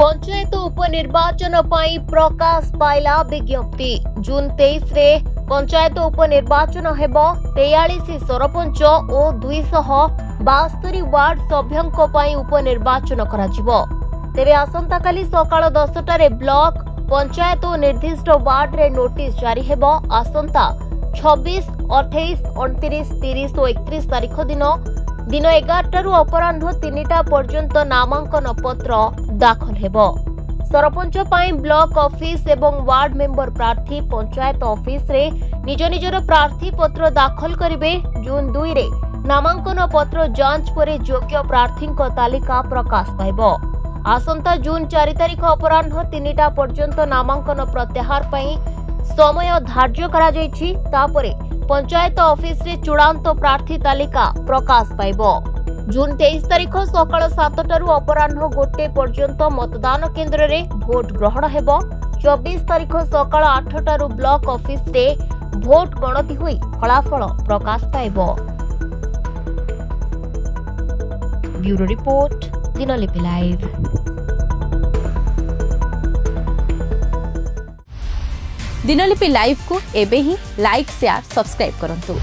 पंचायत उपनिर्वाचन पई प्रकाश पाइला विज्ञप्ति। जून 23 रे पंचायत उपनिर्वाचन हेबो। 43 सरपंच और 272 वार्ड सभ्यों पई उपनिर्वाचन कराजिबो। तेबे आसंता काली सकाळ 10टारे ब्लॉक पंचायत और निर्दिष्ट वार्ड रे नोटिस जारी हेबो। आसंता 26, 28, 29, 30 और 31 तारीख दिन 11 अपराह्न 3टा पर्यंत नामांकन पत्र दाखल हेबो। सरपंच पाई ब्लॉक ऑफिस एवं वार्ड मेंबर प्रार्थी पंचायत ऑफिस रे निज निजर प्रार्थी पत्र दाखल करिवे। जून 2 रे नामांकन पत्र जांच परे योग्य प्रार्थी तालिका प्रकाश पाइबो। आसंता जून 4 तारीख अपराह्न 3टा पर्यंत नामांकन प्रत्याहार पई समय धार्य करा जायछि। तापरे पंचायत ऑफिस रे चूड़ांत प्रार्थी तालिका प्रकाश पाइबो। जून 23 तारीख सकाळ 7टारू अपराह्न 1 पर्यंत मतदान केन्द्र रे भोट ग्रहण हेबो। 24 तारीख सकाळ 8टारू ब्लॉक ऑफिस रे भोट गणति होई फलाफल प्रकाश पाइबो। Bureau report, Dinalipi live. Dinalipi live को एबे ही लाइक, शेयर, सब्सक्राइब करंतु।